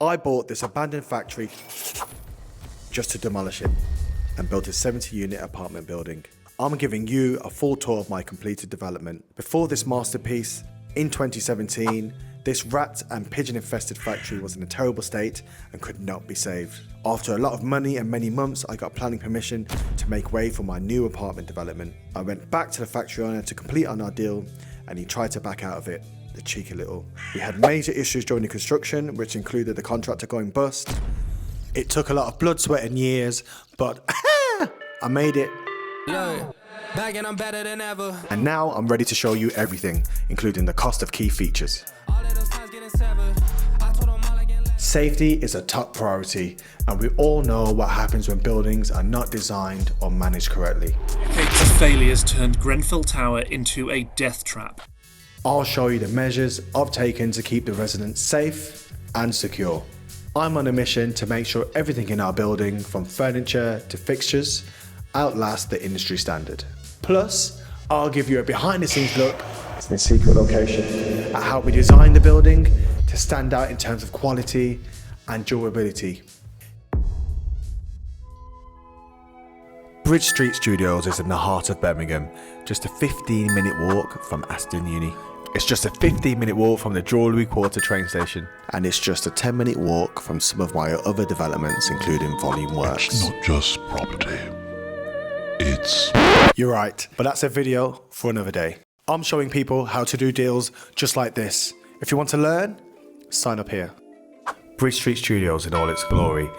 I bought this abandoned factory just to demolish it and built a 70-unit apartment building. I'm giving you a full tour of my completed development. Before this masterpiece, in 2017, this rat and pigeon-infested factory was in a terrible state and could not be saved. After a lot of money and many months, I got planning permission to make way for my new apartment development. I went back to the factory owner to complete on our deal, and he tried to back out of it, the cheeky little. We had major issues during the construction, which included the contractor going bust. It took a lot of blood, sweat and years, but I made it. Back and I'm better than ever. And now I'm ready to show you everything, including the cost of key features. Safety is a top priority, and we all know what happens when buildings are not designed or managed correctly. Decades of failures turned Grenfell Tower into a death trap. I'll show you the measures I've taken to keep the residents safe and secure. I'm on a mission to make sure everything in our building, from furniture to fixtures, outlast the industry standard. Plus, I'll give you a behind-the-scenes look in a secret location at how we designed the building to stand out in terms of quality and durability. Bridge Street Studios is in the heart of Birmingham, just a 15-minute walk from Aston Uni. It's just a 15-minute walk from the Jewellery Quarter train station, and it's just a 10-minute walk from some of my other developments, including Volume Works. It's not just property, it's... You're right, but that's a video for another day. I'm showing people how to do deals just like this. If you want to learn, sign up here. Bridge Street Studios in all its glory,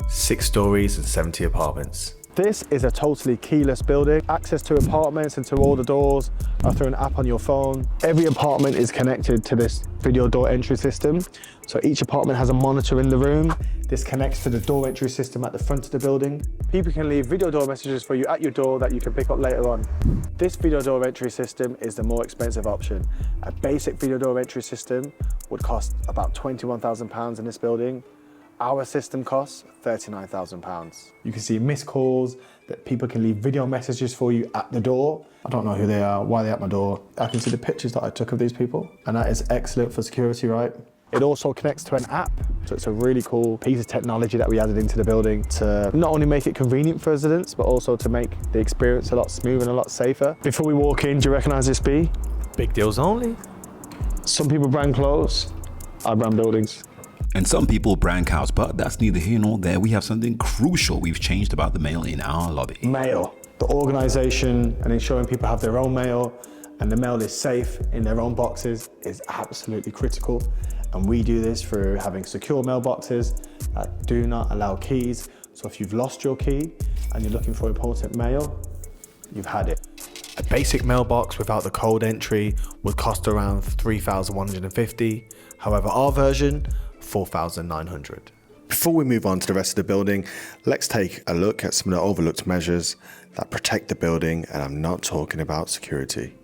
6 stories and 70 apartments. This is a totally keyless building. Access to apartments and to all the doors are through an app on your phone. Every apartment is connected to this video door entry system. So each apartment has a monitor in the room. This connects to the door entry system at the front of the building. People can leave video door messages for you at your door that you can pick up later on. This video door entry system is the more expensive option. A basic video door entry system would cost about £21,000 in this building. Our system costs £39,000. You can see missed calls, that people can leave video messages for you at the door. I don't know who they are, why they're at my door. I can see the pictures that I took of these people, and that is excellent for security, right? It also connects to an app, so it's a really cool piece of technology that we added into the building to not only make it convenient for residents, but also to make the experience a lot smoother and a lot safer. Before we walk in, do you recognise this bee? Big deals only. Some people brand clothes, I brand buildings. And some people brand cows, but that's neither here nor there. We have something crucial we've changed about the mail in our lobby. Mail. The organisation and ensuring people have their own mail and the mail is safe in their own boxes is absolutely critical. And we do this through having secure mailboxes that do not allow keys. So if you've lost your key and you're looking for important mail, you've had it. A basic mailbox without the code entry would cost around $3,150. However, our version, $4,900. Before we move on to the rest of the building, let's take a look at some of the overlooked measures that protect the building, and I'm not talking about security.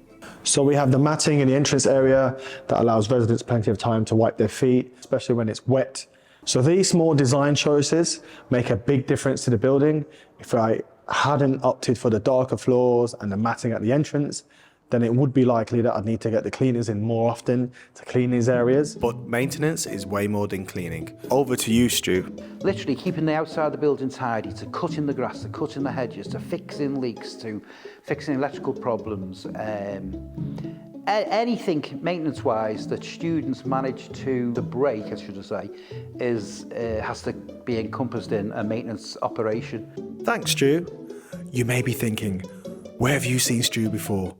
So we have the matting in the entrance area that allows residents plenty of time to wipe their feet, especially when it's wet. So these small design choices make a big difference to the building. If I hadn't opted for the darker floors and the matting at the entrance, then it would be likely that I'd need to get the cleaners in more often to clean these areas. But maintenance is way more than cleaning. Over to you, Stu. Literally keeping the outside of the building tidy, to cutting the grass, to cutting the hedges, to fixing leaks, to fixing electrical problems. Anything maintenance-wise that students manage to break, I should say, has to be encompassed in a maintenance operation. Thanks, Stu. You may be thinking, where have you seen Stu before?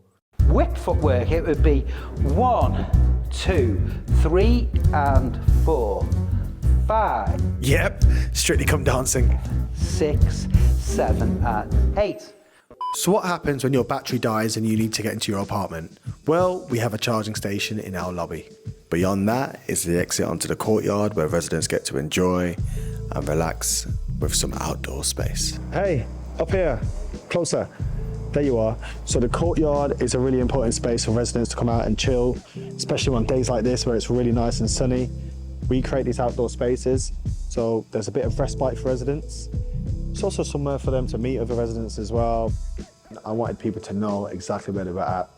Whip footwork, it would be 1, 2, 3 and 4, 5. Yep, Strictly Come Dancing. 6, 7 and 8. So what happens when your battery dies and you need to get into your apartment? Well, we have a charging station in our lobby. Beyond that is the exit onto the courtyard where residents get to enjoy and relax with some outdoor space. Hey, up here, closer. There you are. So the courtyard is a really important space for residents to come out and chill, especially on days like this where it's really nice and sunny. We create these outdoor spaces, so there's a bit of respite for residents. It's also somewhere for them to meet other residents as well. I wanted people to know exactly where they were at,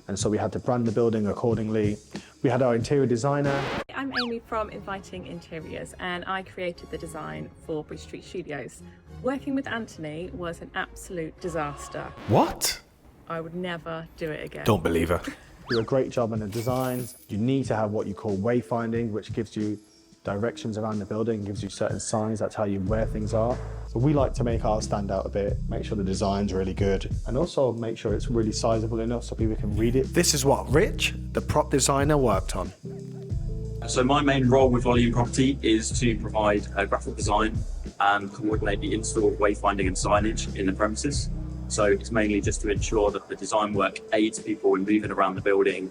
and so we had to brand the building accordingly. We had our interior designer. I'm Amy from Inviting Interiors, and I created the design for Bridge Street Studios. Working with Anthony was an absolute disaster. What? I would never do it again. Don't believe her. Do a great job on the designs. You need to have what you call wayfinding, which gives you directions around the building, gives you certain signs that tell you where things are. So we like to make ours stand out a bit, make sure the design's really good, and also make sure it's really sizable enough so people can read it. This is what Rich, the prop designer, worked on. So my main role with Volume Property is to provide graphic design and coordinate the install of wayfinding and signage in the premises. So it's mainly just to ensure that the design work aids people in moving around the building,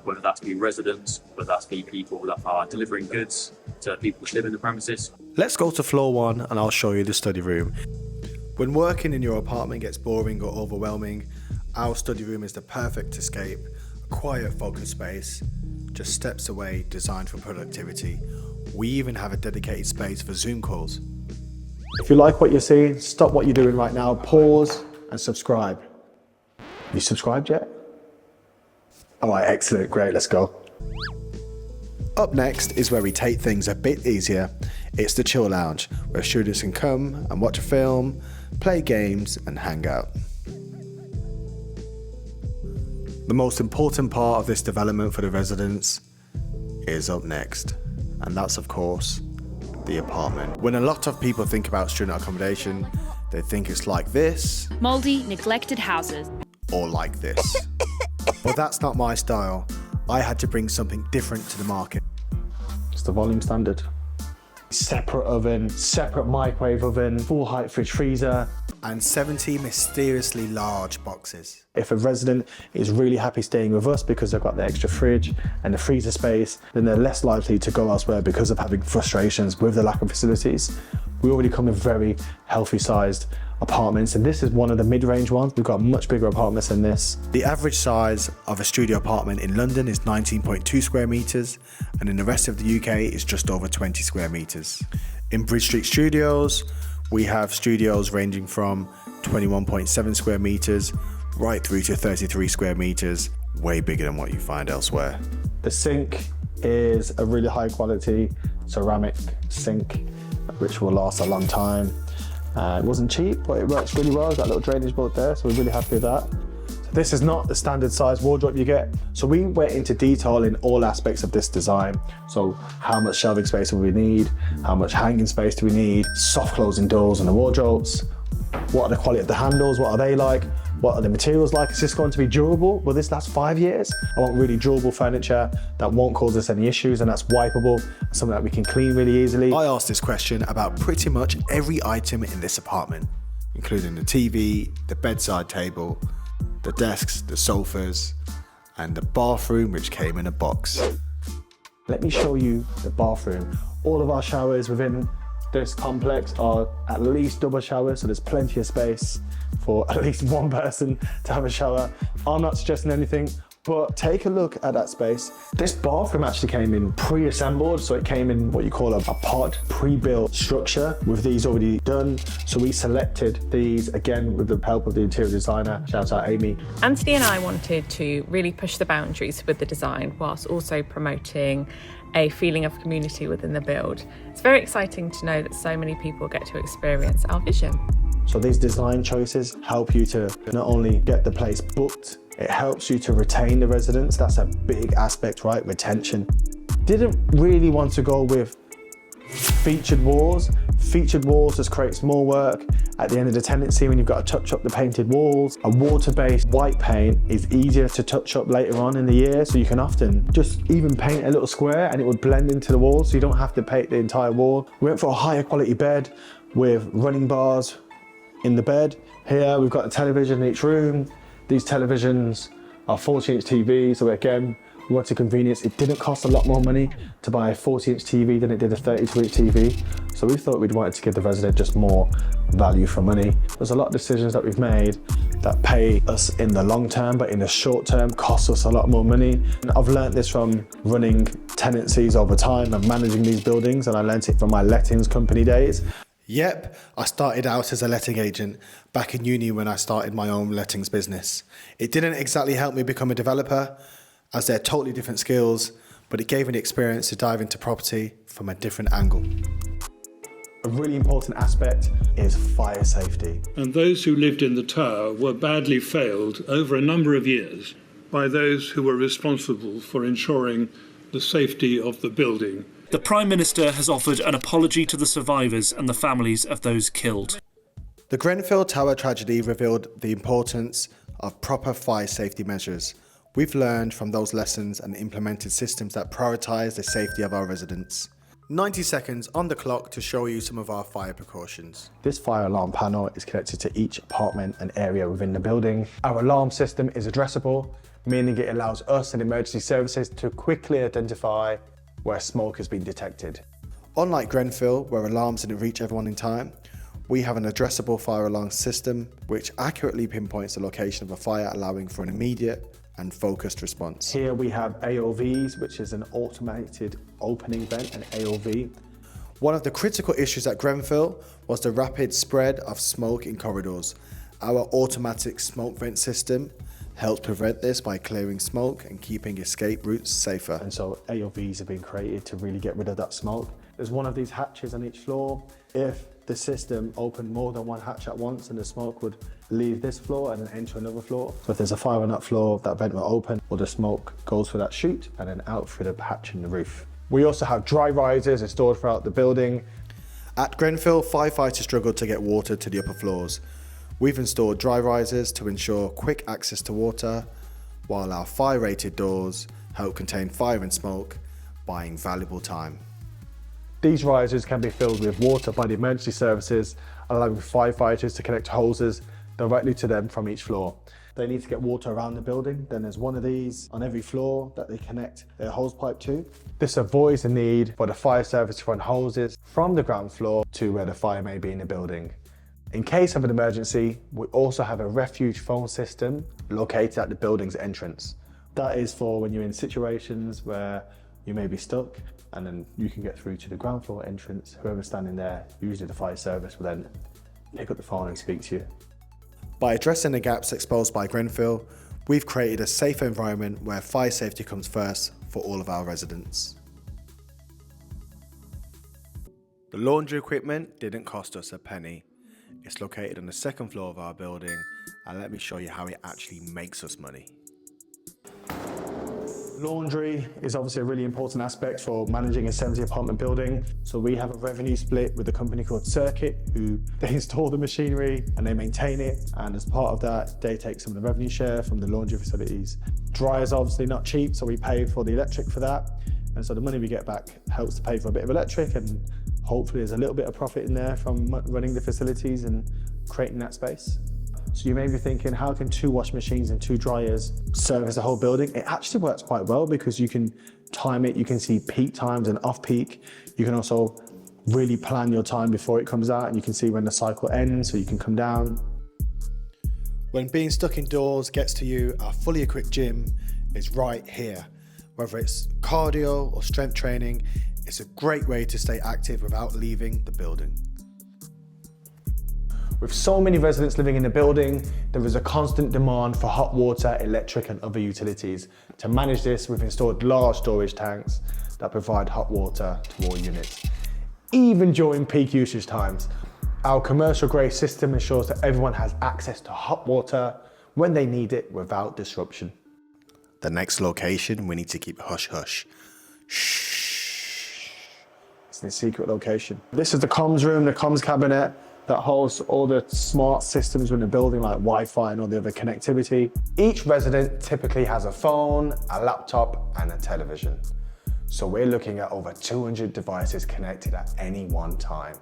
whether that's be residents, whether that's be people that are delivering goods to people that live in the premises. Let's go to floor 1 and I'll show you the study room. When working in your apartment gets boring or overwhelming, our study room is the perfect escape. A quiet, focused space, just steps away, designed for productivity. We even have a dedicated space for Zoom calls. If you like what you're seeing, stop what you're doing right now, pause and subscribe. You subscribed yet? All right, excellent, great, let's go. Up next is where we take things a bit easier. It's the chill lounge, where students can come and watch a film, play games and hang out. The most important part of this development for the residents is up next, and that's of course the apartment. When a lot of people think about student accommodation, they think it's like this, mouldy, neglected houses, or like this. But that's not my style. I had to bring something different to the market. It's the volume standard. Separate oven, separate microwave oven, full height fridge freezer. And 70 mysteriously large boxes. If a resident is really happy staying with us because they've got the extra fridge and the freezer space, then they're less likely to go elsewhere because of having frustrations with the lack of facilities. We already come in very healthy sized apartments, and this is one of the mid-range ones. We've got much bigger apartments than this. The average size of a studio apartment in London is 19.2 square meters, and in the rest of the UK is just over 20 square meters. In Bridge Street Studios, we have studios ranging from 21.7 square meters right through to 33 square meters, way bigger than what you find elsewhere. The sink is a really high quality ceramic sink, which will last a long time. It wasn't cheap, but it works really well. It's got a little drainage board there, so we're really happy with that. So this is not the standard size wardrobe you get. So we went into detail in all aspects of this design. So how much shelving space do we need? How much hanging space do we need? Soft closing doors on the wardrobes. What are the quality of the handles? What are they like? What are the materials like? Is this going to be durable? Will this last 5 years? I want really durable furniture that won't cause us any issues and that's wipeable, something that we can clean really easily. I asked this question about pretty much every item in this apartment, including the TV, the bedside table, the desks, the sofas, and the bathroom, which came in a box. Let me show you the bathroom. All of our showers within this complex are at least double showers, so there's plenty of space for at least one person to have a shower. I'm not suggesting anything, but take a look at that space. This bathroom actually came in pre-assembled, so it came in what you call a pod, pre-built structure with these already done. So we selected these again with the help of the interior designer, shout out Amy. Anthony and I wanted to really push the boundaries with the design whilst also promoting a feeling of community within the build. It's very exciting to know that so many people get to experience our vision. So these design choices help you to not only get the place booked, it helps you to retain the residents. That's a big aspect, right? Retention. Didn't really want to go with featured walls. Featured walls just creates more work at the end of the tenancy when you've got to touch up the painted walls. A water-based white paint is easier to touch up later on in the year, so you can often just even paint a little square and it would blend into the wall, so you don't have to paint the entire wall. We went for a higher quality bed with running bars in the bed. Here we've got a television in each room. These televisions are 40-inch TVs, so again, we wanted convenience. It didn't cost a lot more money to buy a 40-inch TV than it did a 32-inch TV. So we thought we'd wanted to give the resident just more value for money. There's a lot of decisions that we've made that pay us in the long term, but in the short term cost us a lot more money. And I've learned this from running tenancies over time and managing these buildings, and I learned it from my lettings company days. Yep, I started out as a letting agent back in uni when I started my own lettings business. It didn't exactly help me become a developer, as they're totally different skills, but it gave me the experience to dive into property from a different angle. A really important aspect is fire safety. And those who lived in the tower were badly failed over a number of years by those who were responsible for ensuring the safety of the building. The Prime Minister has offered an apology to the survivors and the families of those killed. The Grenfell Tower tragedy revealed the importance of proper fire safety measures. We've learned from those lessons and implemented systems that prioritise the safety of our residents. 90 seconds on the clock to show you some of our fire precautions. This fire alarm panel is connected to each apartment and area within the building. Our alarm system is addressable, meaning it allows us and emergency services to quickly identify where smoke has been detected. Unlike Grenfell, where alarms didn't reach everyone in time, we have an addressable fire alarm system which accurately pinpoints the location of a fire, allowing for an immediate and focused response. Here we have AOVs, which is an automated opening vent, an AOV. One of the critical issues at Grenfell was the rapid spread of smoke in corridors. Our automatic smoke vent system helps prevent this by clearing smoke and keeping escape routes safer. And so AOVs have been created to really get rid of that smoke. There's one of these hatches on each floor. If the system opened more than one hatch at once, and the smoke would leave this floor and then enter another floor. So if there's a fire on that floor, that vent will open, or the smoke goes through that chute and then out through the hatch in the roof. We also have dry risers installed throughout the building. At Grenfell, firefighters struggled to get water to the upper floors. We've installed dry risers to ensure quick access to water, while our fire-rated doors help contain fire and smoke, buying valuable time. These risers can be filled with water by the emergency services, allowing firefighters to connect hoses directly to them from each floor. They need to get water around the building, then there's one of these on every floor that they connect their hose pipe to. This avoids the need for the fire service to run hoses from the ground floor to where the fire may be in the building. In case of an emergency, we also have a refuge phone system located at the building's entrance. That is for when you're in situations where you may be stuck, and then you can get through to the ground floor entrance. Whoever's standing there, usually the fire service, will then pick up the phone and speak to you. By addressing the gaps exposed by Grenfell, we've created a safe environment where fire safety comes first for all of our residents. The laundry equipment didn't cost us a penny. It's located on the second floor of our building, and let me show you how it actually makes us money. Laundry is obviously a really important aspect for managing a 70 apartment building. So we have a revenue split with a company called Circuit, who they install the machinery and they maintain it. And as part of that, they take some of the revenue share from the laundry facilities. Dryers obviously not cheap, so we pay for the electric for that. And so the money we get back helps to pay for a bit of electric, and hopefully there's a little bit of profit in there from running the facilities and creating that space. So you may be thinking, how can 2 washing machines and 2 dryers service the whole building? It actually works quite well because you can time it, you can see peak times and off peak. You can also really plan your time before it comes out, and you can see when the cycle ends so you can come down. When being stuck indoors gets to you, our fully equipped gym is right here. Whether it's cardio or strength training, it's a great way to stay active without leaving the building. With so many residents living in the building, there is a constant demand for hot water, electric and other utilities. To manage this, we've installed large storage tanks that provide hot water to all units. Even during peak usage times, our commercial grade system ensures that everyone has access to hot water when they need it without disruption. The next location, we need to keep hush hush. Shh. It's a secret location. This is the comms room, the comms cabinet that holds all the smart systems in the building, like Wi-Fi and all the other connectivity. Each resident typically has a phone, a laptop and a television. So we're looking at over 200 devices connected at any one time.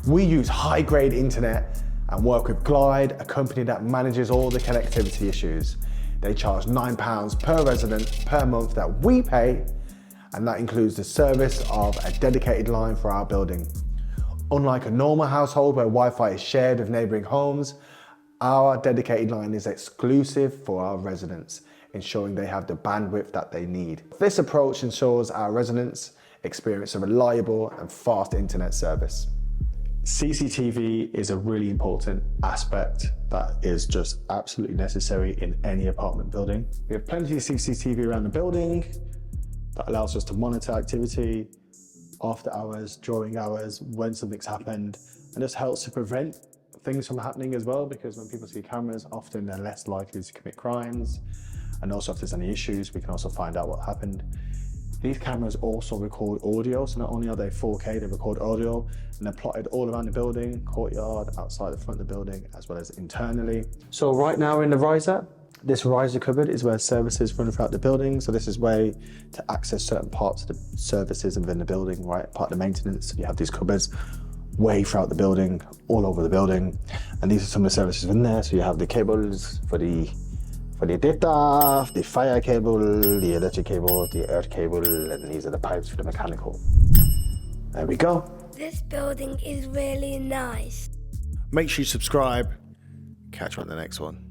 We use high-grade internet and work with Glide, a company that manages all the connectivity issues. They charge £9 per resident per month that we pay, and that includes the service of a dedicated line for our building. Unlike a normal household where Wi-Fi is shared with neighbouring homes, our dedicated line is exclusive for our residents, ensuring they have the bandwidth that they need. This approach ensures our residents experience a reliable and fast internet service. CCTV is a really important aspect that is just absolutely necessary in any apartment building. We have plenty of CCTV around the building. that allows us to monitor activity after hours, during hours, when something's happened, and just helps to prevent things from happening as well, because when people see cameras, often they're less likely to commit crimes, and also if there's any issues, we can also find out what happened. These cameras also record audio, so not only are they 4K, they record audio, and they're plotted all around the building, courtyard, outside the front of the building, as well as internally. So right now we're in the riser. This riser cupboard is where services run throughout the building. So this is way to access certain parts of the services within the building, right? Part of the maintenance, you have these cupboards way throughout the building, all over the building. And these are some of the services in there. So you have the cables for the data, the fire cable, the electric cable, the earth cable, and these are the pipes for the mechanical. There we go. This building is really nice. Make sure you subscribe. Catch you on the next one.